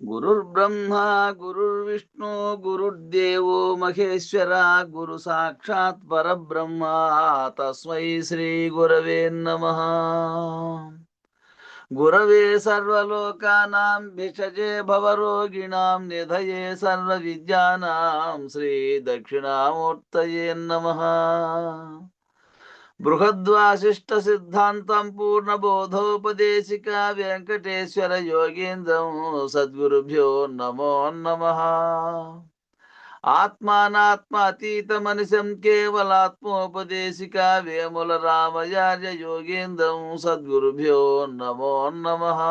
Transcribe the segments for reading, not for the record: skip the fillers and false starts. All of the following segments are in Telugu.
గురుర్బ్రహ్మ గురుర్విష్ణు గురుర్దేవో మహేశ్వర గురు సాక్షాత్ పరబ్రహ్మ తస్మై శ్రీ గురవే నమః. గురవే సర్వలోకానాం భిషజే భవరోగిణాం నిధయే సర్వ విద్యానాం శ్రీ దక్షిణామూర్తయే నమః. బృహద్వాసిష్ట సిద్ధాంతం పూర్ణబోధోపదేశిక వెంకటేశ్వర యోగేంద్రం సద్గురుభ్యో నమో నమః. ఆత్మానాత్మ అతీత మనిషం కేవలాత్మోపదేశిక వేముల రామయార్య యోగేంద్రం సద్గురుభ్యో నమో నమః.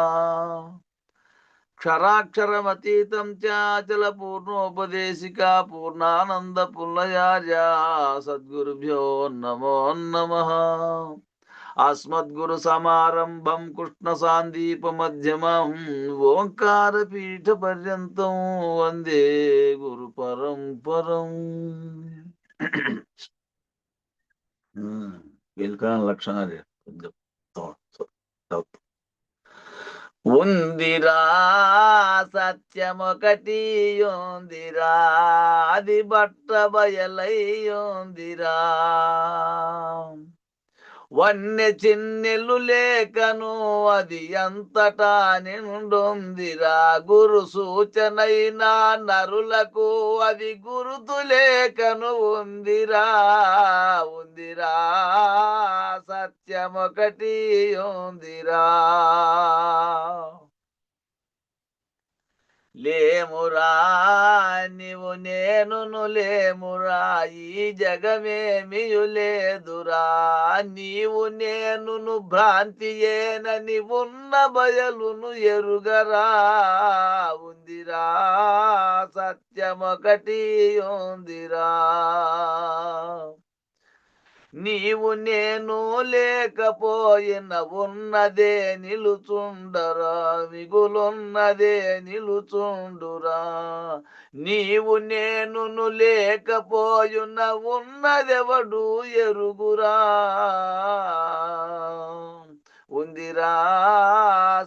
క్షరాక్షరమతీతం చాచల పూర్ణోపదేశిక పూర్ణానంద పుల్లయార్య సద్గురుభ్యో నమో నమః. అస్మద్గురు సమారంభం కృష్ణ సాందీప మధ్యమం ఓంకార పీఠ పర్యంతం వందే గురు పరంపరం. వీళ్ళకాల లక్షణాలు కొంచెం ఉందిరా సత్యమొకటి ఉందిరా, అది బట్ట బయలై ఉందిరా. వన్నె చిన్నెలు లేకను అది అంతటా నిండొందిరా. గురు సూచనైనా నరులకు అది గురుతు లేకను ఉందిరా. ఉందిరా సత్యమొకటి ఉందిరా. లేమురా నీవు నేనును లేమురా, ఈ జగమేమియు లేదురా. నీవు నేనును భ్రాంతియేనని ఉన్న బయలును ఎరుగరా. ఉందిరా సత్యమొకటి ఉందిరా. నీవు నేను లేకపోయిన ఉన్నదే నిలుచుండరా, మిగులున్నదే నిలుచుండురా. నీవు నేనును లేకపోయిన ఉన్నదెవడు ఎరుగురా. ఉందిరా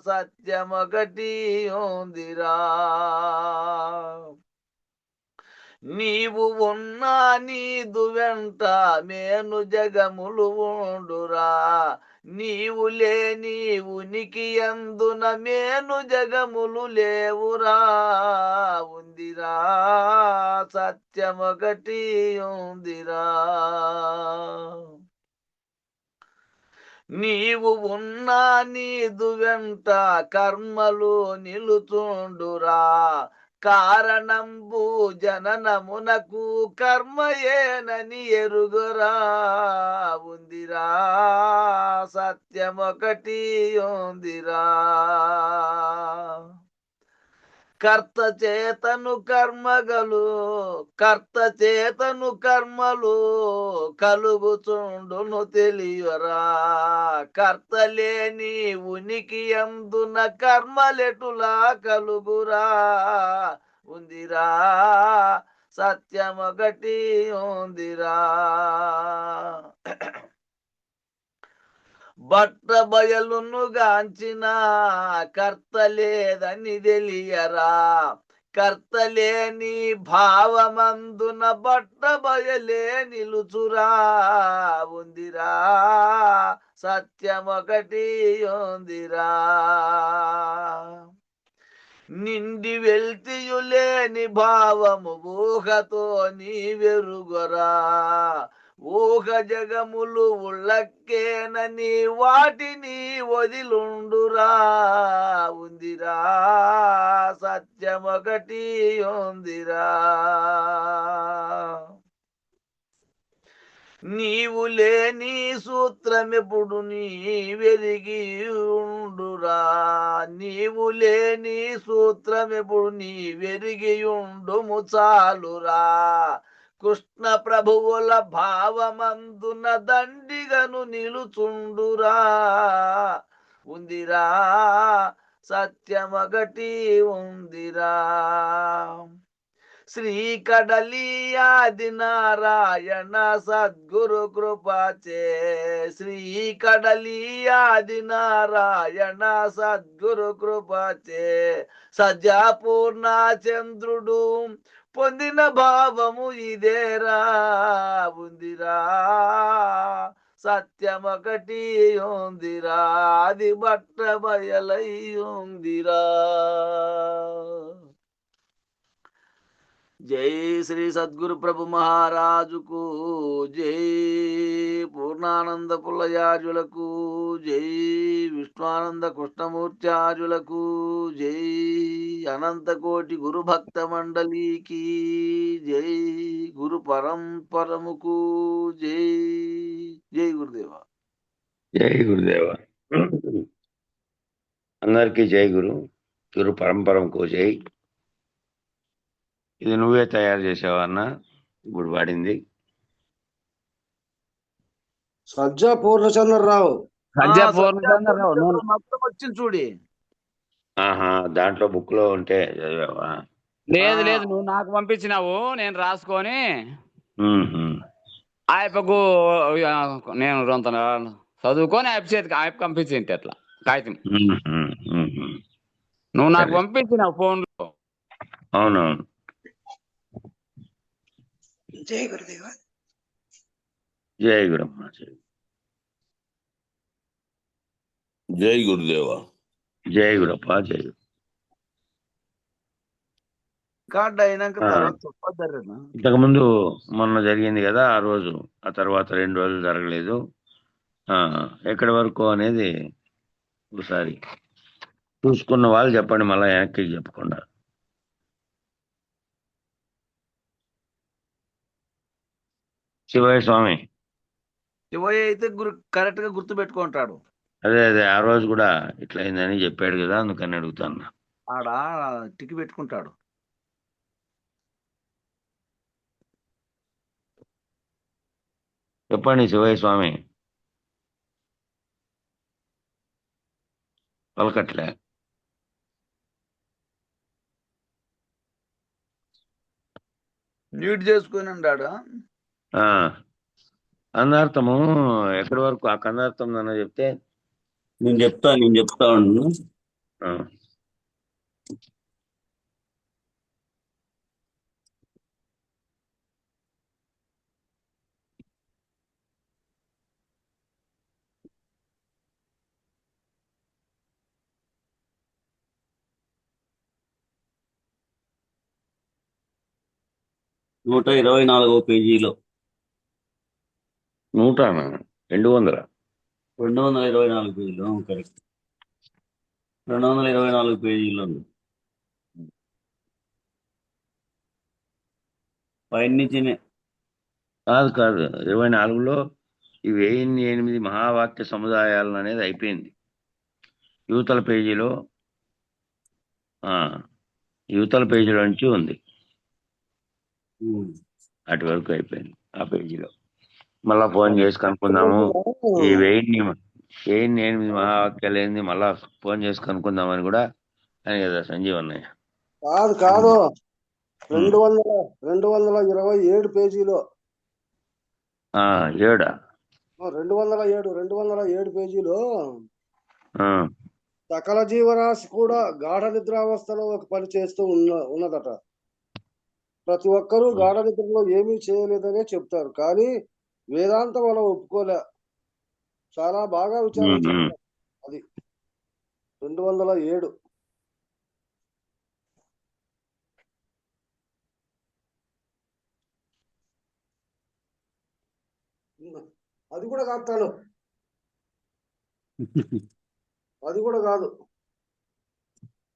సత్యమొకటి ఉందిరా. నీవు ఉన్నా నీదు వెంట మేను జగములు ఉండురా. నీవు లేని ఉనికి అందున మేను జగములు లేవురా. ఉందిరా సత్యమొకటి ఉందిరా. నీవు ఉన్నా నీదు వెంట కర్మలు నిలుచుండురా. కారణంబు జననమునకు కర్మయేనని ఎరుగురా. ఉందిరా సత్యమొకటి ఉందిరా. కర్త చేతను కర్మగలు కర్త చేతను కర్మలు కలుగుచుండును తెలియరా. కర్త లేని ఉనికి అందున కర్మలెటులా కలుగురా. ఉందిరా సత్యమొకటి ఉందిరా. బట్ట బయలును గాంచిన కర్త లేదని తెలియరా. కర్త లేని భావమందున బట్ట బయలే నిలుచురా. ఉందిరా సత్యమొకటి ఉందిరా. నిండి వెల్తియులేని భావము ఊహతో నీవెరుగరా. ఊహ జగములు ఉళ్ళక్కేనని వాటిని వదిలుండురా. ఉందిరా సత్యమొకటి ఉందిరా. నీవు లేని సూత్రమెప్పుడు నీవెరిగి ఉండురా. నీవు లేని సూత్రమెప్పుడు నీవెరిగి ఉండుము చాలురా. కృష్ణ ప్రభువుల భావమందున దండిగను నిలుచుండురా. ఉందిరా సత్యమొకటి ఉందిరా. శ్రీ కడలి ఆది నారాయణ సద్గురు కృపచే శ్రీ కడలి ఆది నారాయణ సద్గురు కృపచే సజాపూర్ణ చంద్రుడు పొందిన భావము ఇదేరా ఉందిరా సత్యమొకటి ఉందిరా అది బట్ట బయలై ఉందిరా. జై శ్రీ సద్గురు ప్రభు మహారాజుకు జై. పూర్ణానంద పుల్లయాజులకు జై. విష్ణువానంద కృష్ణమూర్త్యాజులకు జై. అనంతకోటి గురు భక్త మండలికి జై. గురు పరంపరముకు జై. జై గురుదేవ. జై గురుదేవ. అందరికీ జై గురు. గురు పరంపరకు జై. ఇది నువ్వే తయారు చేసావా అన్న? ఇప్పుడు వాడింది సజ్జా పూర్ణచంద్రరావు. మొత్తం వచ్చింది చూడి. ఆహా, దాంట్లో బుక్ లో ఉంటే చదివావా? లేదు లేదు, నువ్వు నాకు పంపించినావు, నేను రాసుకొని ఆయపకు నేను రొంత చదువుకొని ఆయప చేతికి ఆయప పంపించింది అట్లా కాగితం. నువ్వు నాకు పంపించినావు ఫోన్లో. అవునవును. జై గురుదేవ. జై గురమ్మ. జై గురుదేవ. జై గురప్ప. జై. ఇంతకుముందు మొన్న జరిగింది కదా ఆ రోజు, ఆ తర్వాత 2 రోజులు జరగలేదు. ఎక్కడి వరకు అనేది ఒకసారి చూసుకున్న వాళ్ళు చెప్పండి, మళ్ళీ వెనక్కి చెప్పకుండా. శివయ్య స్వామి. శివయ్య అయితే కరెక్ట్ గా గుర్తు పెట్టుకుంటాడు. అదే అదే, ఆ రోజు కూడా ఇట్లా అయిందని చెప్పాడు కదా, అందుకని అడుగుతాను. ఆడ టికి పెట్టుకుంటాడు. చెప్పండి శివయ్య స్వామి. పలకట్లే. మ్యూట్ చేసుకుని ఉన్నాడు. కందార్థము ఎక్కడి వరకు? ఆ కందార్థం నన్ను చెప్తే. నేను చెప్తాను. 124వ పేజీలో 200 224 పేజీలో కరెక్ట్. 224 పేజీలో పైన నుంచినే కాదు 24లో ఈ 1008 మహావాక్య సముదాయాలను అనేది అయిపోయింది. యువతల పేజీలో నుంచి ఉంది. అటు వరకు అయిపోయింది ఆ పేజీలో. మళ్ళా ఫోన్ చేసి కనుక్కుందాము, ఈ 1008 మహావాక్యాలు ఏంది, మళ్ళా ఫోన్ చేసి కనుక్కుందామని కూడా అని కదా సంజీవ్ అన్నయ్య. కాదు 227 పేజీలో. 207 పేజీలో సకల జీవరాశి కూడా గాఢ నిద్రావస్థలో ఒక పని చేస్తూ ఉన్నదట. ప్రతి ఒక్కరూ గాఢ నిద్రలో ఏమీ చేయలేదనే చెప్తారు, కానీ వేదాంతం అలా ఒప్పుకోలే. చాలా బాగా విచారించారు. అది 207. అది కూడా కాదు, అది కూడా కాదు.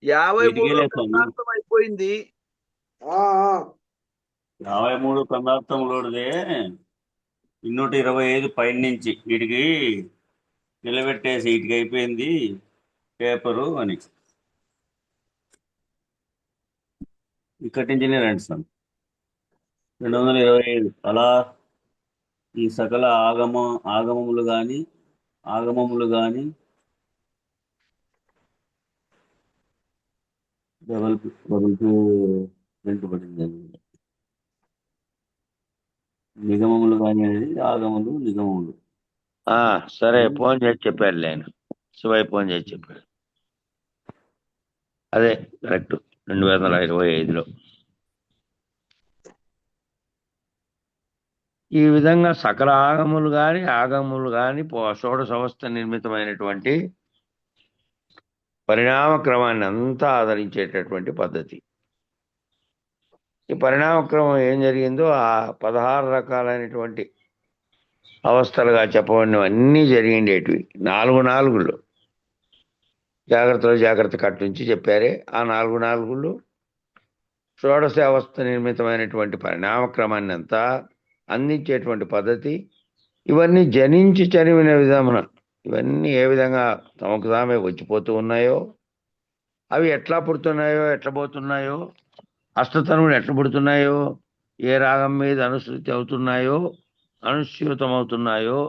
53 అయిపోయింది. 53 కందార్థంలోదే 225 పైన నుంచి వీటికి నిలబెట్టేసి వీటికి అయిపోయింది పేపరు అని. ఇక్కడి నుంచినే రండి సార్. 225 అలా ఈ సకల ఆగమములు కానీ డబల్ 2 వెంటబడింది. నిగమములు కానీ అనేది ఆగములు నిగమములు. సరే, ఫోన్ చేసి చెప్పాడు నేను, శివయ్య ఫోన్ చేసి చెప్పాడు. అదే కరెక్ట్, 2025లో. ఈ విధంగా సకల ఆగములు గాని షోడశవస్థ నిర్మితమైనటువంటి పరిణామ క్రమాన్ని అంతా ఆదరించేటటువంటి పద్ధతి. ఈ పరిణామ క్రమం ఏం జరిగిందో ఆ 16 రకాలైనటువంటి అవస్థలుగా చెప్పబడినవన్నీ జరిగిండేటివి 4 జాగ్రత్త కట్టు నుంచి చెప్పారే. ఆ 4 షోడశ అవస్థ నిర్మితమైనటువంటి పరిణామ క్రమాన్ని అంతా అందించేటువంటి పద్ధతి. ఇవన్నీ జనించి చనివిన విధమున ఇవన్నీ ఏ విధంగా తమకు తామే వచ్చిపోతూ ఉన్నాయో, అవి ఎట్లా పుడుతున్నాయో, ఎట్లా పోతున్నాయో, అష్టతనువులు ఎట్లా పుడుతున్నాయో, ఏ రాగం మీద అనుసృతి అవుతున్నాయో, అనుస్యూతమవుతున్నాయో,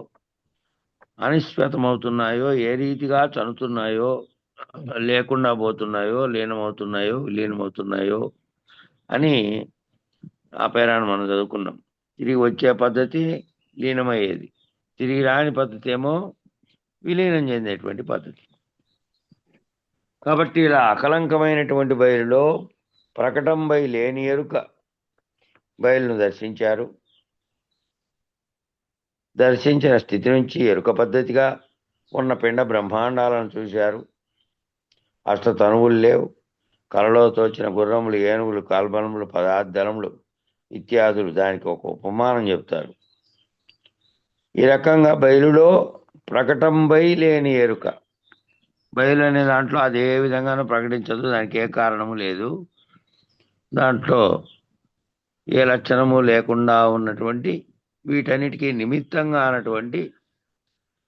అనిశ్వతమవుతున్నాయో, ఏ రీతిగా చనుతున్నాయో, లేకుండా పోతున్నాయో, లీనమవుతున్నాయో అని ఆ పేరాన్ని మనం చదువుకున్నాం. తిరిగి వచ్చే పద్ధతి లీనమయ్యేది, తిరిగి రాని పద్ధతి ఏమో విలీనం చెందేటువంటి పద్ధతి. కాబట్టి ఇలా అకలంకమైనటువంటి బయలులో ప్రకటంబై లేని ఎరుక బయలును దర్శించారు. దర్శించిన స్థితి నుంచి ఎరుక పద్ధతిగా ఉన్న పిండ బ్రహ్మాండాలను చూశారు. అష్టతనువులు లేవు. కలలో తోచిన గుర్రములు, ఏనుగులు, కాల్బలములు, పదార్థములు ఇత్యాదులు దానికి ఒక ఉపమానం చెప్తారు. ఈ రకంగా బయలులో ప్రకటంబై లేని ఎరుక, బయలు అనే దాంట్లో అది ఏ విధంగానూ ప్రకటించదు, దానికి ఏ కారణము లేదు, దాంట్లో ఏ లక్షణము లేకుండా ఉన్నటువంటి వీటన్నిటికీ నిమిత్తంగా అన్నటువంటి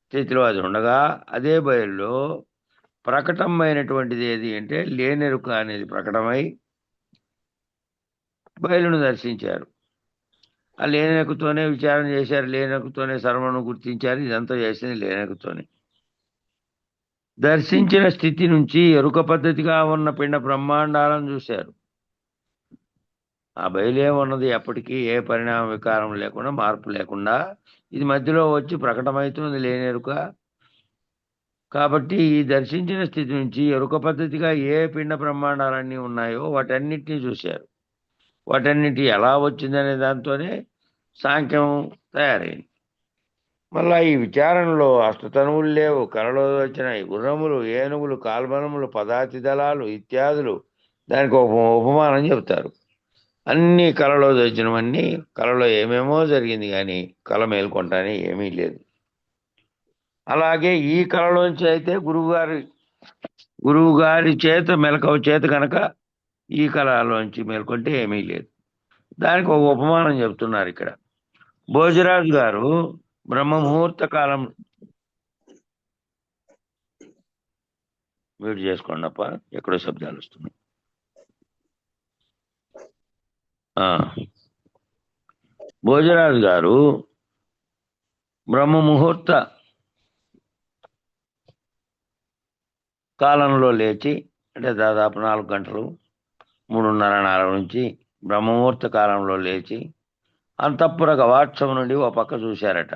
స్థితిలో అది ఉండగా, అదే బయలులో ప్రకటమైనటువంటిది ఏది అంటే లేనెరుక అనేది ప్రకటమై బయలును దర్శించారు. ఆ లేనెరుకతోనే విచారణ చేశారు, లేనెరుకతోనే సర్వను గుర్తించారు. ఇదంతా చేసింది లేనెరుకతోనే. దర్శించిన స్థితి నుంచి ఎరుక పద్ధతిగా ఉన్న పిండ బ్రహ్మాండాలను చూశారు. ఆ బయలే ఉన్నది ఎప్పటికీ ఏ పరిణామ వికారం లేకుండా, మార్పు లేకుండా ఇది మధ్యలో వచ్చి ప్రకటమవుతుంది లేనెరుక. కాబట్టి ఈ దర్శించిన స్థితి నుంచి ఎరుక పద్ధతిగా ఏ పిండ బ్రహ్మాండాలన్నీ ఉన్నాయో వాటన్నిటినీ చూశారు. వాటన్నిటి ఎలా వచ్చిందనే దాంతోనే సాంఖ్యం తయారైంది. మళ్ళా ఈ విచారణలో అష్టతనువులు లేవు. కలలో వచ్చిన గుర్రములు, ఏనుగులు, కాల్బలములు, పదాతి దళాలు ఇత్యాదులు దానికి ఒక ఉపమానం చెప్తారు. అన్నీ కలలో వచ్చినవన్నీ, కలలో ఏమేమో జరిగింది కానీ కల మేల్కొంటానే ఏమీ లేదు. అలాగే ఈ కళలోంచి అయితే గురువు గారి చేత మెలకువ చేత కనుక ఈ కళలోంచి మేల్కొంటే ఏమీ లేదు. దానికి ఒక ఉపమానం చెప్తున్నారు ఇక్కడ. భోజరాజు గారు బ్రహ్మ ముహూర్త కాలం మ్యూట్ చేసుకోండి అప్ప, ఎక్కడో శబ్దాలు వస్తున్నాయి. భోజరాజు గారు బ్రహ్మ ముహూర్త కాలంలో లేచి, అంటే దాదాపు 4 గంటలు, 3:30-4 నుంచి బ్రహ్మముహూర్త కాలంలో లేచి అంతఃపుర గవాక్షం నుండి ఒక పక్క చూశారట.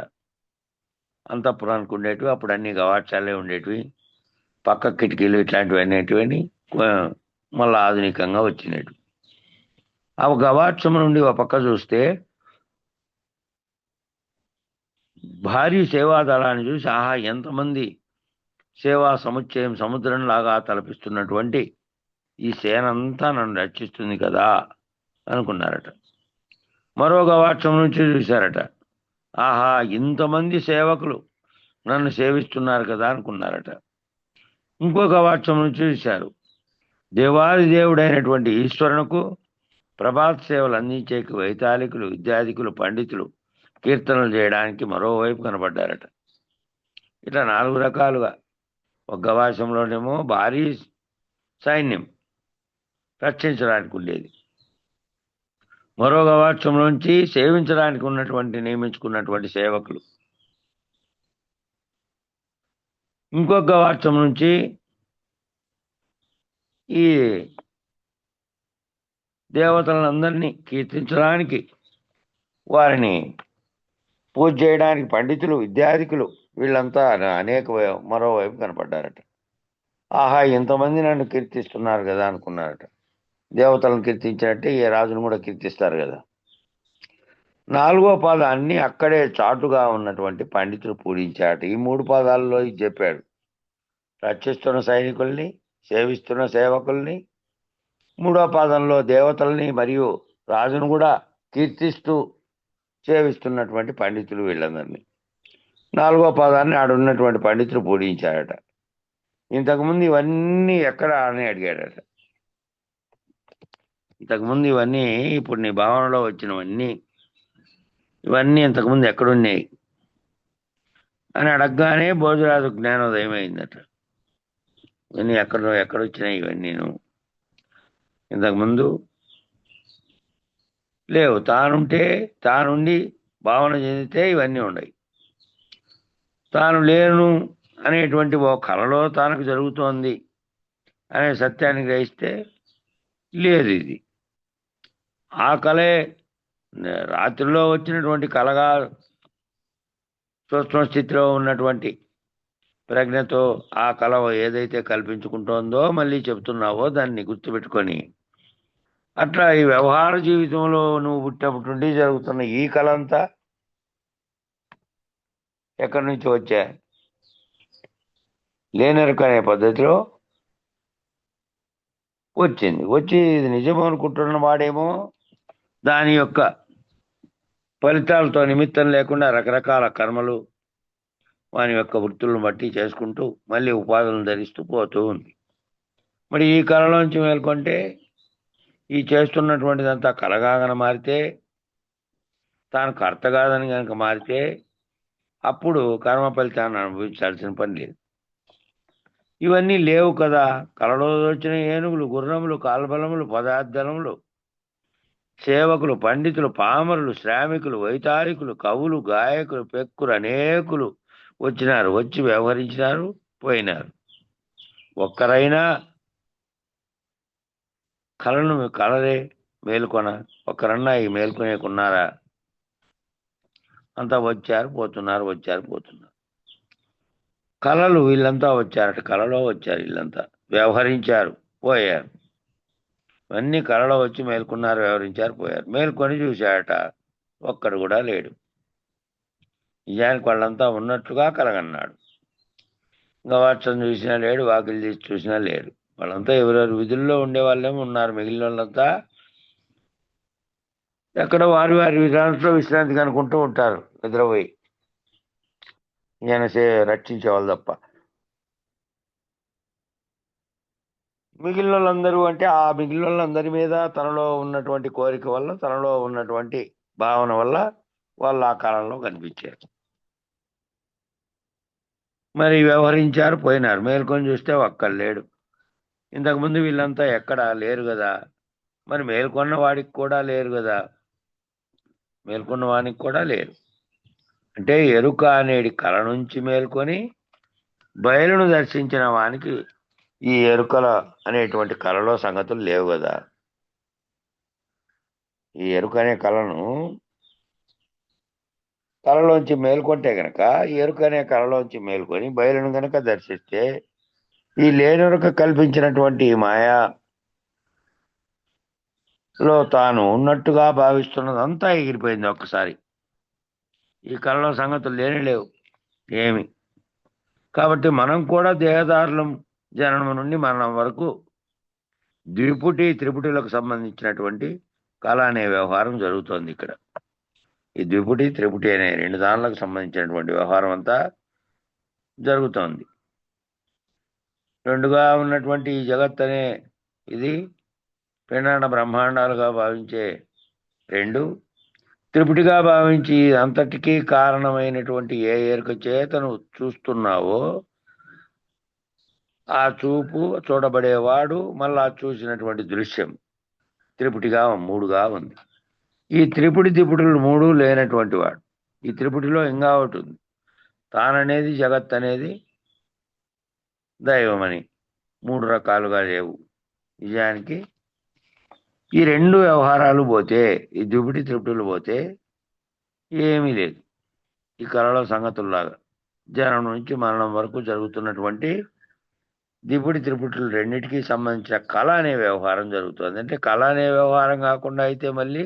అంతఃపురానికి ఉండేటివి అప్పుడు అన్ని గవాక్షాలే ఉండేటివి, పక్క కిటికీలు ఇట్లాంటివి అనేటివని మళ్ళీ ఆధునికంగా వచ్చినట్టు. ఆ గవాక్షం నుండి ఒక పక్క చూస్తే భారీ సేవాదళాన్ని చూసి, ఆహా ఎంతమంది సేవా సముచ్చయం సముద్రంలాగా తలపిస్తున్నటువంటి ఈ సేనంతా నన్ను రక్షిస్తుంది కదా అనుకున్నారట. మరో గవాక్షం నుంచి చూశారట, ఆహా ఇంతమంది సేవకులు నన్ను సేవిస్తున్నారు కదా అనుకున్నారట. ఇంకో గవాక్షం నుంచి చూశారు, దేవాది దేవుడైనటువంటి ఈశ్వరునకు ప్రభాత సేవలు అందించేకి వైతాళికులు, విద్యాధికులు, పండితులు కీర్తనలు చేయడానికి మరోవైపు కనబడ్డారట. ఇట్లా 4 రకాలుగా. ఒక గవాక్షంలోనేమో భారీ సైన్యం రక్షించడానికి ఉండేది, మరో గవాక్షంలోంచి సేవించడానికి నియమించుకున్నటువంటి సేవకులు, ఇంకొక గవాక్షం నుంచి ఈ దేవతలందరినీ కీర్తించడానికి వారిని పూజ చేయడానికి పండితులు, విద్యాధికులు వీళ్ళంతా అనేక మరోవైపు కనపడ్డారట. ఆహా, ఇంతమంది నన్ను కీర్తిస్తున్నారు కదా అనుకున్నారట. దేవతలను కీర్తించినట్టే ఏ రాజును కూడా కీర్తిస్తారు కదా. 4వ పాదాన్ని అక్కడే చాటుగా ఉన్నటువంటి పండితులు పూజించారట. ఈ 3 పాదాల్లో ఇది చెప్పాడు. రక్షిస్తున్న సైనికుల్ని, సేవిస్తున్న సేవకుల్ని, 3వ పాదంలో దేవతల్ని మరియు రాజును కూడా కీర్తిస్తూ సేవిస్తున్నటువంటి పండితులు వీళ్ళందరినీ. 4వ పాదాన్ని ఆడున్నటువంటి పండితులు పూజించారట. ఇంతకుముందు ఇవన్నీ ఎక్కడ అని అడిగాడట. ఇంతకుముందు ఇవన్నీ ఇప్పుడు నీ భావనలో వచ్చినవన్నీ ఇవన్నీ ఇంతకుముందు ఎక్కడున్నాయి అని అడగగానే భోజరాజు జ్ఞానోదయం అయిందట. ఇవన్నీ ఎక్కడొచ్చినాయి ఇవన్నీ? ఇంతకుముందు లేవు. తానుండి భావన చెందితే ఇవన్నీ ఉన్నాయి. తాను లేను అనేటువంటి ఓ కలలో తనకు జరుగుతోంది అనే సత్యాన్ని గ్రహిస్తే లేదు ఇది. ఆ కలే రాత్రిలో వచ్చినటువంటి కలగా సూక్ష్మ స్థితిలో ఉన్నటువంటి ప్రజ్ఞతో ఆ కళ ఏదైతే కల్పించుకుంటోందో మళ్ళీ చెబుతున్నావో దాన్ని గుర్తుపెట్టుకొని, అట్లా ఈ వ్యవహార జీవితంలో నువ్వు పుట్టినప్పటి నుండి జరుగుతున్న ఈ కళ అంతా ఎక్కడి నుంచి వచ్చా? లేనరుక అనే పద్ధతిలో వచ్చి ఇది నిజం అనుకుంటున్న వాడేమో దాని యొక్క ఫలితాలతో నిమిత్తం లేకుండా రకరకాల కర్మలు వాని యొక్క వృత్తులను బట్టి చేసుకుంటూ మళ్ళీ ఉపాధులను ధరిస్తూ పోతూ ఉంది. మరి ఈ కళలోంచి మేల్కొంటే ఈ చేస్తున్నటువంటిదంతా కలగాగన మారితే, తాను కర్త కాదని కనుక మారితే అప్పుడు కర్మ ఫలితాన్ని అనుభవించాల్సిన పని లేదు. ఇవన్నీ లేవు కదా. కళలో వచ్చిన ఏనుగులు, గుర్రములు, కాల్బలములు, పదార్థములు, సేవకులు, పండితులు, పామరులు, శ్రామికులు, వైతాళికులు, కవులు, గాయకులు, పెక్కులు అనేకులు వచ్చినారు. వచ్చి వ్యవహరించినారు, పోయినారు. ఒక్కరైనా కలరే మేల్కొన ఒక్కరన్నా ఈ మేల్కొనేకున్నారా? అంతా వచ్చారు పోతున్నారు. కళలు వీళ్ళంతా వచ్చారట. కళలో వచ్చారు వీళ్ళంతా, వ్యవహరించారు, పోయారు. ఇవన్నీ కళలో వచ్చి మేల్కొన్నారు, వ్యవహరించారు, పోయారు. మేల్కొని చూశాడట, ఒక్కడు కూడా లేడు. నిజానికి వాళ్ళంతా ఉన్నట్లుగా కలగన్నాడు. ఇంకా వాట్సన్ చూసినా లేడు, వాకిలి తీసి చూసినా లేడు. వాళ్ళంతా ఎవరెవరు విధుల్లో ఉండే వాళ్ళేమో ఉన్నారు. మిగిలిన వాళ్ళంతా ఎక్కడ వారి విధానంలో విశ్రాంతి కనుకుంటూ ఉంటారు, నిద్రపోయి. ఈయన రక్షించేవాళ్ళు తప్ప. మిగిలిన వాళ్ళందరూ అంటే ఆ మిగిలిన వాళ్ళందరి మీద తనలో ఉన్నటువంటి కోరిక వల్ల, తనలో ఉన్నటువంటి భావన వల్ల వాళ్ళు ఆ కాలంలో కనిపించారు. మరి వ్యవహరించారు, పోయినారు. మేల్కొని చూస్తే ఒక్కడు లేడు. ఇంతకుముందు వీళ్ళంతా ఎక్కడ లేరు కదా. మరి మేల్కొన్న వాడికి కూడా లేరు కదా. మేల్కొన్న వానికి కూడా లేరు అంటే ఎరుక అనేది కళ నుంచి మేల్కొని బయలును దర్శించిన వానికి ఈ ఎరుకల అనేటువంటి కళలో సంగతులు లేవు కదా. ఈ ఎరుక అనే కళలోంచి మేల్కొంటే గనక, ఈ ఎరుక అనే కళలోంచి మేల్కొని బయలును గనక దర్శిస్తే ఈ లేనెరుక కల్పించినటువంటి మాయాలో తాను ఉన్నట్టుగా భావిస్తున్నదంతా ఎగిరిపోయింది ఒక్కసారి. ఈ కళలో సంగతులు లేవు ఏమి. కాబట్టి మనం కూడా దేహదారులం జననం నుండి మరణం వరకు ద్విపుటి త్రిపుటిలకు సంబంధించినటువంటి కళ అనే వ్యవహారం జరుగుతోంది ఇక్కడ. ఈ ద్విపుటి త్రిపుటి అనే 2 దానులకు సంబంధించినటువంటి వ్యవహారం అంతా జరుగుతోంది. 2గా ఉన్నటువంటి ఈ జగత్ అనే ఇది పిండాండ బ్రహ్మాండాలుగా భావించే 2, త్రిపుటిగా భావించి అంతటికీ కారణమైనటువంటి ఏ ఎరుక చేతను చూస్తున్నావో ఆ చూపు, చూడబడేవాడు, మళ్ళా చూసినటువంటి దృశ్యం త్రిపుటిగా 3గా ఉంది. ఈ త్రిపుటి త్రిపుటులు 3 లేనటువంటి వాడు. ఈ త్రిపుటిలో ఇంకా ఒకటి ఉంది, తాననేది జగత్ అనేది దైవమని. 3 రకాలుగా లేవు. నిజానికి ఈ 2 వ్యవహారాలు పోతే, ఈ త్రిపుటి త్రిపుటులు పోతే ఏమీ లేదు. ఈ కళలో సంగతుల్లాగా జననం నుంచి మరణం వరకు జరుగుతున్నటువంటి దిపుడి త్రిపుటులు రెండింటికి సంబంధించిన కళ అనే వ్యవహారం జరుగుతుంది. అంటే కళ అనే వ్యవహారం కాకుండా అయితే మళ్ళీ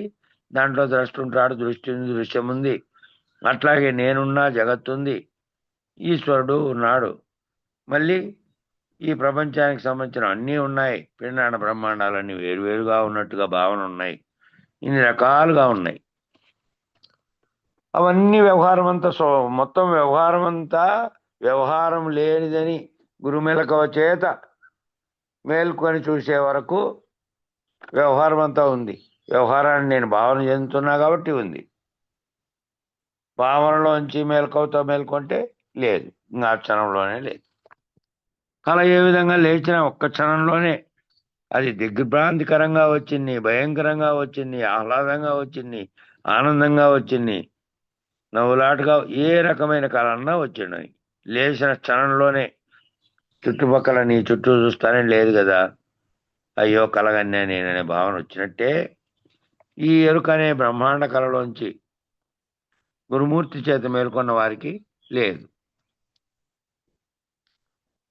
దాంట్లో ద్రష్ట ఉంటాడు, దృష్టి ఉంది, దృశ్యం ఉంది, అట్లాగే నేనున్నా, జగత్తుంది, ఈశ్వరుడు ఉన్నాడు, మళ్ళీ ఈ ప్రపంచానికి సంబంధించిన అన్నీ ఉన్నాయి, పిండాండ బ్రహ్మాండాలన్నీ వేరువేరుగా ఉన్నట్టుగా భావన ఉన్నాయి, ఇన్ని రకాలుగా ఉన్నాయి. అవన్నీ వ్యవహారం అంతా మొత్తం వ్యవహారం అంతా వ్యవహారం లేనిదని గురుమెలకువ చేత మేల్కొని చూసే వరకు వ్యవహారం అంతా ఉంది. వ్యవహారాన్ని నేను భావన చెందుతున్నా కాబట్టి ఉంది. భావనలోంచి మేల్కొవతో మేల్కొంటే లేదు, ఇంకా ఆ క్షణంలోనే లేదు. కళ ఏ విధంగా లేచిన ఒక్క క్షణంలోనే అది దిగ్భ్రాంతికరంగా వచ్చింది, భయంకరంగా వచ్చింది, ఆహ్లాదంగా వచ్చింది, ఆనందంగా వచ్చింది, నవ్వులాటగా ఏ రకమైన కళ అన్నా వచ్చింది. లేచిన క్షణంలోనే చుట్టుపక్కల నీ చుట్టూ చూస్తానే లేదు కదా, అయ్యో కలగన్నా నేననే భావన వచ్చినట్టే ఈ ఎరుక అనే బ్రహ్మాండ కళలోంచి గురుమూర్తి చేత మేల్కొన్న వారికి లేదు.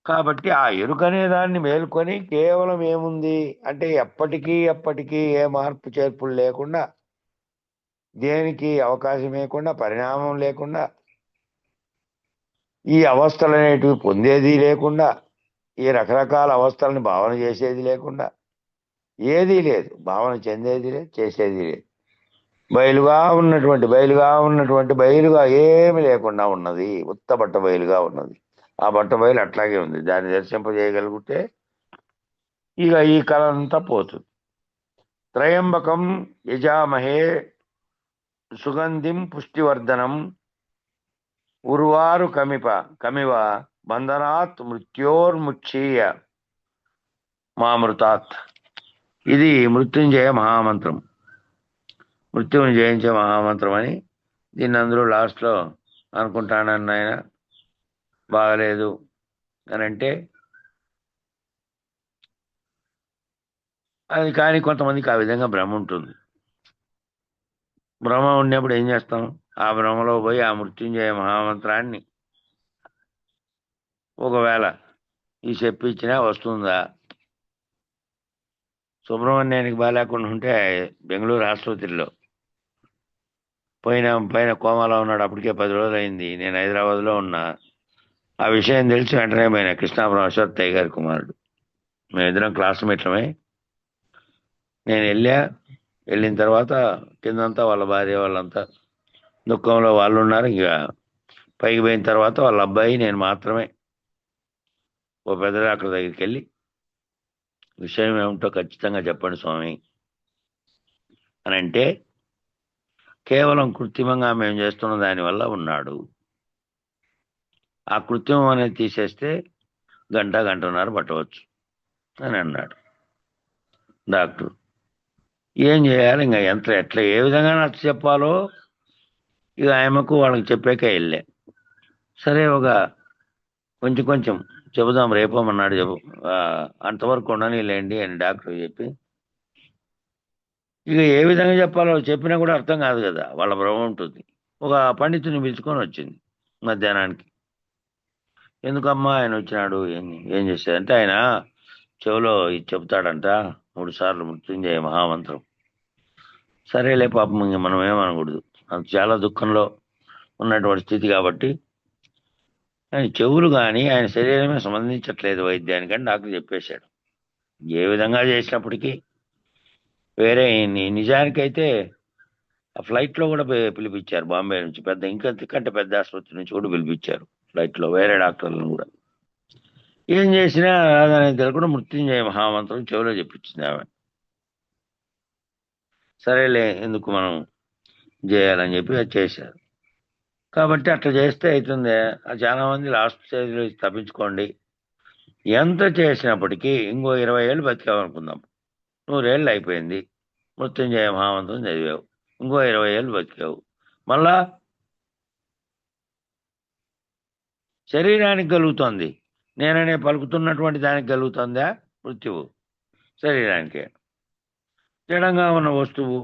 కాబట్టి ఆ ఎరుకనే దాన్ని మేల్కొని కేవలం ఏముంది అంటే ఎప్పటికీ ఏ మార్పు చేర్పులు లేకుండా, దేనికి అవకాశం లేకుండా, పరిణామం లేకుండా, ఈ అవస్థలు అనేటివి పొందేది లేకుండా, ఈ రకరకాల అవస్థలను భావన చేసేది లేకుండా, ఏదీ లేదు, భావన చెందేది లేదు, చేసేది లేదు. బయలుగా ఉన్నటువంటి బయలుగా ఏమి లేకుండా ఉన్నది, ఉత్తబట్ట బయలుగా ఉన్నది. ఆ బట్ట బయలు అట్లాగే ఉంది. దాన్ని దర్శింపజేయగలిగితే ఇక ఈ కళ అంతా పోతుంది. త్రయంబకం యజామహే సుగంధిం పుష్టివర్ధనం ఉర్వారు కమివ బంధనాత్ మృత్యోర్ముక్షీయ మామృతాత్. ఇది మృత్యుంజయ మహామంత్రం, మృత్యువుని జయించే మహామంత్రం అని. దీన్ని అందరూ లాస్ట్లో అనుకుంటానన్న ఆయన బాగలేదు అని అంటే అది, కానీ కొంతమందికి ఆ విధంగా భ్రమ ఉంటుంది. భ్రమ ఉన్నప్పుడు ఏం చేస్తాం, ఆ భ్రమలో పోయి ఆ మృత్యుంజయ మహామంత్రాన్ని ఒకవేళ ఈ చెప్పించినా వస్తుందా. సుబ్రహ్మణ్యానికి బాగాలేకుండా ఉంటే బెంగళూరు ఆసుపత్రిలో పైన కోమాలో ఉన్నాడు. అప్పటికే 10 రోజులు అయింది. నేను హైదరాబాద్లో ఉన్నా. ఆ విషయం తెలిసి వెంటనే పోయిన కృష్ణాపురం అశ్వత్థయ్య గారి కుమారుడు, మేమిద్దరం క్లాస్మేట్లమే. నేను వెళ్ళిన తర్వాత కిందంతా వాళ్ళ భార్య వాళ్ళంతా దుఃఖంలో వాళ్ళు ఉన్నారు. ఇక పైకి పోయిన తర్వాత వాళ్ళ అబ్బాయి నేను మాత్రమే ఓ పెద్ద డాక్టర్ దగ్గరికి వెళ్ళి విషయం ఏమిటో ఖచ్చితంగా చెప్పండి స్వామి అని అంటే, కేవలం కృత్రిమంగా మేము చేస్తున్న దానివల్ల ఉన్నాడు, ఆ కృత్రిమం అనేది తీసేస్తే గంటన్నర పట్టవచ్చు అని అన్నాడు డాక్టర్. ఏం చేయాలి, ఇంకా ఎట్లా ఏ విధంగా నచ్చ చెప్పాలో ఇక ఆయనకు వాళ్ళకి చెప్పాక వెళ్ళే. సరే ఒక కొంచెం చెబుదాం రేపమన్నాడు, అంతవరకు ఉండనిలేండి అని డాక్టర్ చెప్పి, ఇక ఏ విధంగా చెప్పాలో చెప్పినా కూడా అర్థం కాదు కదా, వాళ్ళ భ్రమ ఉంటుంది. ఒక పండితుని పిలుచుకొని వచ్చింది మధ్యాహ్నానికి. ఎందుకమ్మా ఆయన వచ్చినాడు, ఏం చేశాడంటే ఆయన చెవిలో ఇది చెబుతాడంట 3 సార్లు మృత్యుంజయ మహామంత్రం. సరేలే పాపం, ఇంక మనం ఏమనకూడదు, అది చాలా దుఃఖంలో ఉన్నటువంటి స్థితి కాబట్టి ఆయన చెవులు కానీ ఆయన శరీరమే సంబంధించట్లేదు వైద్యానికని డాక్టర్ చెప్పేశాడు. ఏ విధంగా చేసినప్పటికీ వేరే నిజానికైతే ఆ ఫ్లైట్లో కూడా పిలిపించారు, బాంబే నుంచి ఇంకంటే పెద్ద ఆసుపత్రి నుంచి కూడా పిలిపించారు ఫ్లైట్లో వేరే డాక్టర్లను కూడా. ఏం చేసినా రాదని తెలియకుండా మృత్యుంజయ మహామంత్రం చెవిలో చెప్పించింది ఆమె. సరేలే ఎందుకు మనం చేయాలని చెప్పి అది చేశారు. కాబట్టి అట్లా చేస్తే అవుతుంది. చాలా మంది లాస్ట్ స్టేజ్లో తప్పించుకోండి, ఎంత చేసినప్పటికీ ఇంకో 20 ఏళ్ళు బతికామనుకుందాం, 100 ఏళ్ళు అయిపోయింది, మృత్యుంజయ మహామంత్రం చదివావు, ఇంకో 20 ఏళ్ళు బతికావు, మళ్ళా శరీరానికి కలుగుతుంది, నేననే పలుకుతున్నటువంటి దానికి కలుగుతుందా మృత్యువు? శరీరానికే. జడంగా ఉన్న వస్తువు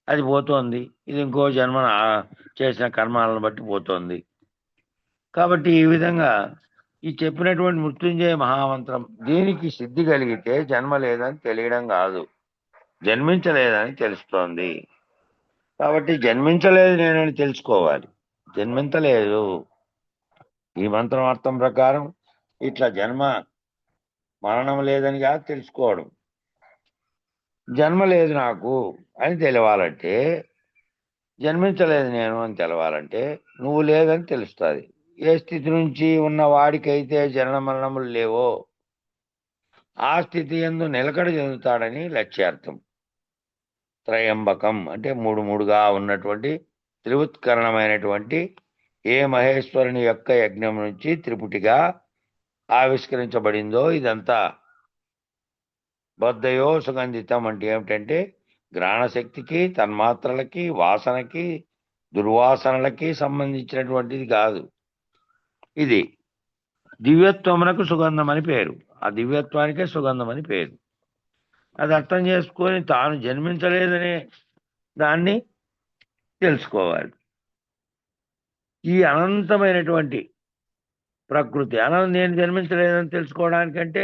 అది పోతోంది. ఇది ఇంకో జన్మ చేసిన కర్మాలను బట్టి పోతోంది. కాబట్టి ఈ విధంగా ఈ చెప్పినటువంటి మృత్యుంజయ మహామంత్రం దీనికి సిద్ధి కలిగితే జన్మ లేదని తెలియడం కాదు, జన్మించలేదని తెలుస్తోంది. కాబట్టి జన్మించలేదు నేనని తెలుసుకోవాలి. జన్మించలేదు ఈ మంత్రం అర్థం ప్రకారం ఇట్లా జన్మ మరణం లేదని కాదు తెలుసుకోవడం. జన్మ లేదు నాకు అని తెలవాలంటే, జన్మించలేదు నేను అని తెలవాలంటే నువ్వు లేదని తెలుస్తుంది. ఏ స్థితి నుంచి ఉన్న వాడికైతే జనన మరణములు లేవో ఆ స్థితి యందు నిలకడ చెందుతాడని లక్ష్యార్థం. త్రయంబకం అంటే మూడు మూడుగా ఉన్నటువంటి త్రివుత్కరణమైనటువంటి ఏ మహేశ్వరుని యొక్క యజ్ఞం నుంచి త్రిపుటిగా ఆవిష్కరించబడిందో ఇదంతా బద్ధయో సుగంధితం అంటే ఏమిటంటే గ్రహణశక్తికి, తన్మాత్రలకి, వాసనకి, దుర్వాసనలకి సంబంధించినటువంటిది కాదు. ఇది దివ్యత్వమునకు సుగంధం అని పేరు. ఆ దివ్యత్వానికే సుగంధం అని పేరు. అది అర్థం చేసుకొని తాను జన్మించలేదనే దాన్ని తెలుసుకోవాలి. ఈ అనంతమైనటువంటి ప్రకృతి నేను జన్మించలేదని తెలుసుకోవడానికంటే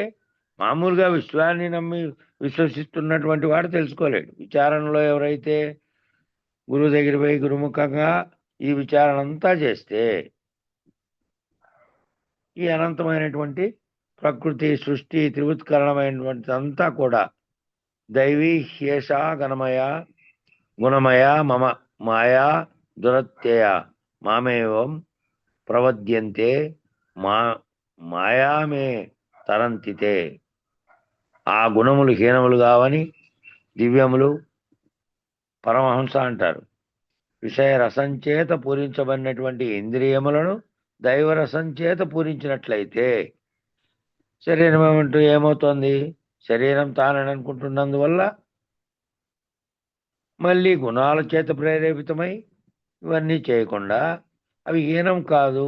మామూలుగా విశ్వాన్ని నమ్మి విశ్వసిస్తున్నటువంటి వాడు తెలుసుకోలేడు. విచారణలో ఎవరైతే గురువు దగ్గర పోయి గురుముఖంగా ఈ విచారణ అంతా చేస్తే ఈ అనంతమైనటువంటి ప్రకృతి సృష్టి త్రివుత్కరణమైనటువంటి అంతా కూడా దైవీ హ్యేష గణమయ గుణమయ మమ మాయా దురత్యయ మామేవం ప్రవద్యంతే మాయామే తరంతితే. ఆ గుణములు హీనములు కావని దివ్యములు పరమహంస అంటారు. విషయ రసంచేత పూరించబడినటువంటి ఇంద్రియములను దైవరసంచేత పూరించినట్లయితే శరీరం ఏమంటూ ఏమవుతోంది? శరీరం తానని అనుకుంటున్నందువల్ల మళ్ళీ గుణాల చేత ప్రేరేపితమై ఇవన్నీ చేయకుండా అవి హీనం కాదు,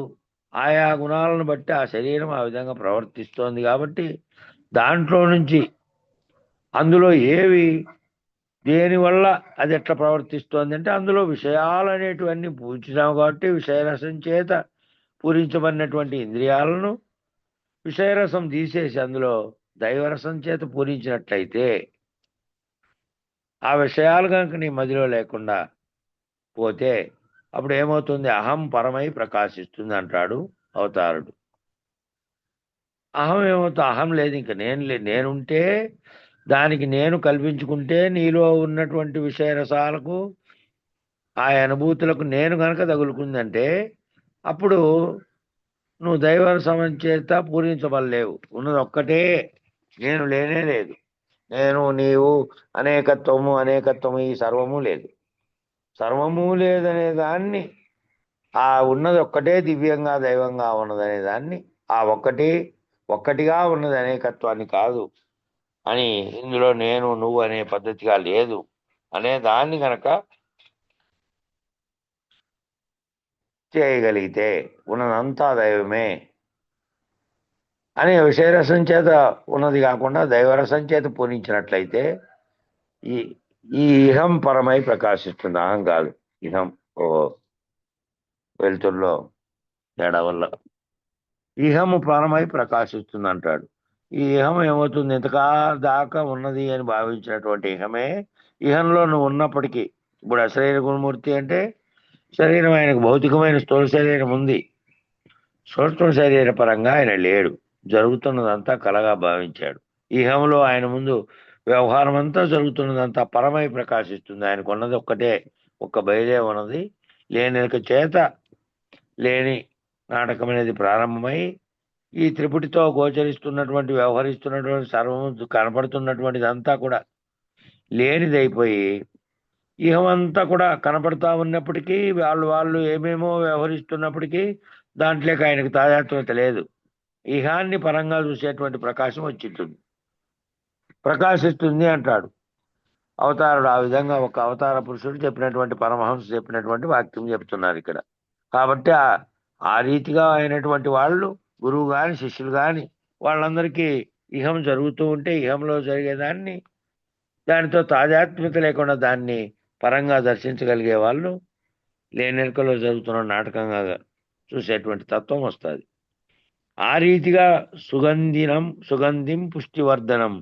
ఆయా గుణాలను బట్టి ఆ శరీరం ఆ విధంగా ప్రవర్తిస్తోంది. కాబట్టి దాంట్లో నుంచి అందులో ఏవి దేనివల్ల అది ఎట్లా ప్రవర్తిస్తోంది అంటే అందులో విషయాలు అనేటివన్నీ పూజించినాము కాబట్టి విషయరసం చేత పూరించబడినటువంటి ఇంద్రియాలను విషయరసం తీసేసి అందులో దైవరసం చేత పూరించినట్లయితే ఆ విషయాలు కనుక నీ మదిలో లేకుండా పోతే అప్పుడు ఏమవుతుంది? అహం పరమై ప్రకాశిస్తుంది అంటాడు అవతారుడు. అహం ఏమవుతుంది? అహం లేదు, ఇంకా నేనుంటే దానికి నేను కల్పించుకుంటే నీలో ఉన్నటువంటి విషయరసాలకు ఆ అనుభూతులకు నేను కనుక తగులుకుందంటే అప్పుడు నువ్వు దైవరసం చేత పూరించబడలేవు. ఉన్నది ఒక్కటే, నేను లేనే లేదు. నేను నీవు అనేకత్వము ఈ సర్వము లేదు. సర్వము లేదనే దాన్ని, ఆ ఉన్నది ఒక్కటే దివ్యంగా దైవంగా ఉన్నదనే దాన్ని, ఆ ఒక్కటిగా ఉన్నది అనేకత్వాన్ని కాదు అని, ఇందులో నేను నువ్వు అనే పద్ధతిగా లేదు అనే దాన్ని కనుక చేయగలిగితే ఉన్నదంతా దైవమే అనే విషయరసం చేత ఉన్నది కాకుండా దైవరసం చేత పూరించినట్లయితే ఈ ఇహం పరమై ప్రకాశిస్తుంది. అహం కాదు, ఇహం. వెలుతుల్లో తేడా వల్ల ఇహము పరమై ప్రకాశిస్తుంది అంటాడు. ఈ ఇహం ఏమవుతుంది? దాకా ఉన్నది అని భావించినటువంటి ఇహమే ఇహంలో నువ్వు ఉన్నప్పటికీ, ఇప్పుడు అశరీర గుణమూర్తి అంటే శరీరం ఆయనకు భౌతికమైన స్థూల శరీరం ఉంది, సూక్ష్మ శరీర పరంగా ఆయన లేడు. జరుగుతున్నదంతా కలగా భావించాడు. ఇహంలో ఆయన ముందు వ్యవహారం అంతా జరుగుతున్నదంతా పరమై ప్రకాశిస్తుంది. ఆయనకు ఉన్నది ఒక్కటే, ఒక్క బయలే ఉన్నది. లేనిక చేత లేని నాటకం అనేది ప్రారంభమై ఈ త్రిపుటితో గోచరిస్తున్నటువంటి వ్యవహరిస్తున్నటువంటి సర్వము కనపడుతున్నటువంటిది అంతా కూడా లేనిదైపోయి ఇహమంతా కూడా కనపడతా ఉన్నప్పటికీ వాళ్ళు ఏమేమో వ్యవహరిస్తున్నప్పటికీ దాంట్లోకి ఆయనకు తాదాత్మ్యత లేదు. ఇహాన్ని పరంగా చూసేటువంటి ప్రకాశం ప్రకాశిస్తుంది అంటాడు అవతారుడు. ఆ విధంగా ఒక అవతార పురుషుడు చెప్పినటువంటి, పరమహంస చెప్పినటువంటి వాక్యం చెప్తున్నారు ఇక్కడ. కాబట్టి ఆ రీతిగా అయినటువంటి వాళ్ళు గురువు గాని శిష్యులు గాని వాళ్ళందరికీ ఇహం జరుగుతూ ఉంటే ఇహంలో జరిగేదాన్ని దానితో తాదాత్మ్యత లేకుండా దాన్ని పరంగా దర్శించగలిగే వాళ్ళు లేనెరుకలో జరుగుతున్న నాటకంగా చూసేటువంటి తత్వం వస్తుంది. ఆ రీతిగా సుగంధిం పుష్టివర్ధనం,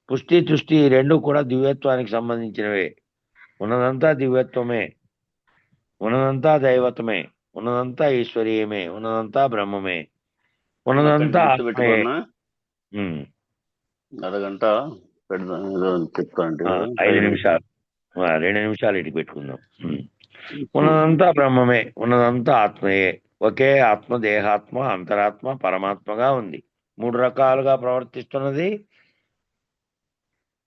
పుష్టి తుష్టి రెండు కూడా దివ్యత్వానికి సంబంధించినవే. ఉన్నదంతా దివ్యత్వమే, ఉన్నదంతా దైవత్వమే, ఉన్నదంతా ఈశ్వరీయమే, ఉన్నదంతా బ్రహ్మమే, ఉన్నదంతా ఆత్మయే. గుర్తుపెట్టుకున్నా ఉమ్. అరగంట పెడదాం ఏదో చెప్తా అంటే 5 నిమిషాలు 2 నిమిషాలు ఇటు పెట్టుకుందాం. ఉన్నదంతా బ్రహ్మమే, ఉన్నదంతా ఆత్మయే. ఒకే ఆత్మ దేహాత్మ అంతరాత్మ పరమాత్మగా ఉంది. 3 రకాలుగా ప్రవర్తిస్తున్నది.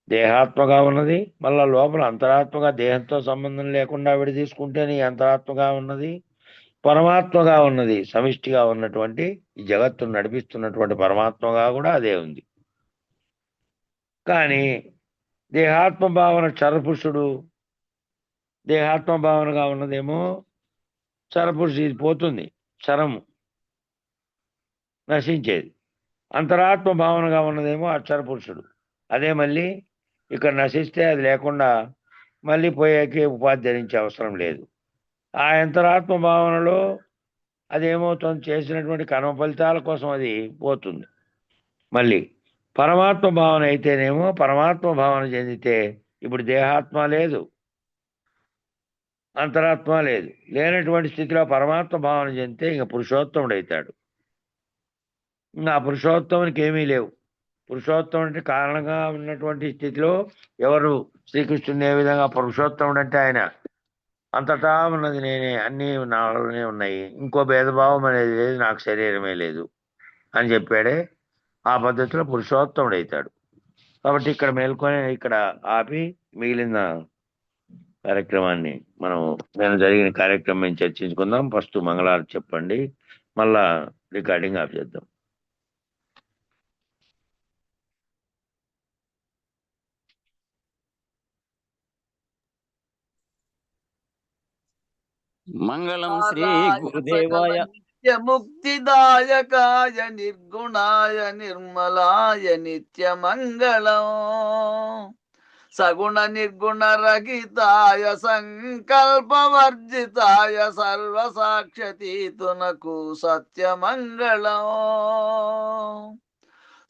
దేహాత్మగా ఉన్నది, మళ్ళా లోపల అంతరాత్మగా దేహంతో సంబంధం లేకుండా విడదీసుకుంటేనే అంతరాత్మగా ఉన్నది, పరమాత్మగా ఉన్నది. సమిష్టిగా ఉన్నటువంటి ఈ జగత్తును నడిపిస్తున్నటువంటి పరమాత్మగా కూడా అదే ఉంది. కానీ దేహాత్మ భావన చరపురుషుడు, దేహాత్మ భావనగా ఉన్నదేమో చరపురుషుడు, ఇది పోతుంది, చరము నశించేది. అంతరాత్మ భావనగా ఉన్నదేమో అక్షర పురుషుడు, అదే మళ్ళీ ఇక్కడ నశిస్తే అది లేకుండా మళ్ళీ పోయేకి ఉపాధి ధరించే అవసరం లేదు. ఆ అంతరాత్మ భావనలో అదేమవుతుంది, చేసినటువంటి కర్మ ఫలితాల కోసం అది పోతుంది. మళ్ళీ పరమాత్మ భావన అయితేనేమో పరమాత్మ భావన చెందితే ఇప్పుడు దేహాత్మ లేదు, అంతరాత్మ లేదు. లేనటువంటి స్థితిలో పరమాత్మ భావన చెందితే ఇంక పురుషోత్తముడు అవుతాడు. ఇంకా ఆ పురుషోత్తమునికి ఏమీ లేవు. పురుషోత్తముడు అంటే కారణంగా ఉన్నటువంటి స్థితిలో ఎవరు శ్రీకృష్ణుని ఏ విధంగా పురుషోత్తముడు అంటే ఆయన అంతటా ఉన్నది నేనే, అన్నీ నాలోనే ఉన్నాయి, ఇంకో భేదభావం అనేది లేదు, నాకు శరీరమే లేదు అని చెప్పాడే. ఆ పద్ధతిలో పురుషోత్తముడు అవుతాడు. కాబట్టి ఇక్కడ మేల్కొని ఇక్కడ ఆపి మిగిలిన కార్యక్రమాన్ని నేను జరిగిన కార్యక్రమం చర్చించుకుందాం. ఫస్ట్ మంగళారతి చెప్పండి, మళ్ళా రికార్డింగ్ ఆఫ్ చేద్దాం. మంగళం శ్రీ గురుదేవాయ. నిత్య ముక్తిదాయకాయ నిర్గుణాయ నిర్మలాయ నిత్య మంగళం. సగుణ నిర్గుణ రహితాయ సంకల్పవర్జితాయ సర్వసాక్షతీతునకు సత్యమంగళం.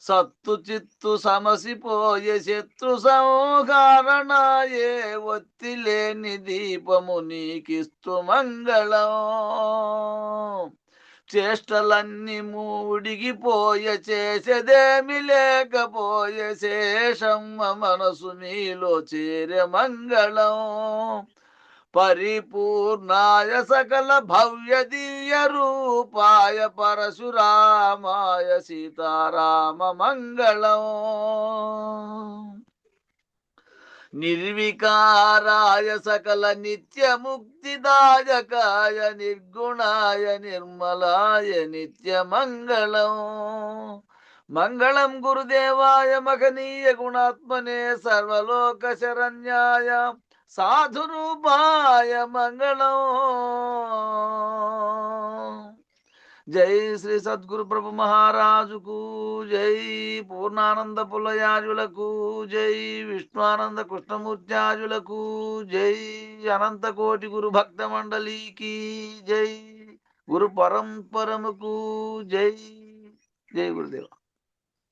సత్తు చిత్తు సమసిపోయే శత్రు సంహారణాయే ఒత్తి లేని దీపము నీకిస్తు మంగళం. చేష్టలన్నీ మూడిగిపోయే చేసేదేమి లేకపోయే శేషమ్మ మనసు నీలో చేరే మంగళం. పరిపూర్ణాయ సకల భవ్య దివ్య రూపాయ పరశురామాయ సీతారామ మంగళం. నిర్వికారాయ సకల నిత్య ముక్తిదాయకాయ నిర్గుణాయ నిర్మలాయ నిత్య మంగళం. మంగళం గురుదేవాయ మహనీయ గుణాత్మనే సర్వలోక శరణ్యాయ సాధురూపాయ మంగళం. జై శ్రీ సద్గురు ప్రభు మహారాజుకు జై. పూర్ణానంద పులయాజులకు జై. విష్ణుఆనంద కృష్ణమూర్త్యాజులకు జై. అనంత కోటి గురు భక్త మండలికి జై. గురు పరంపరముకు జై. జై గురుదేవ.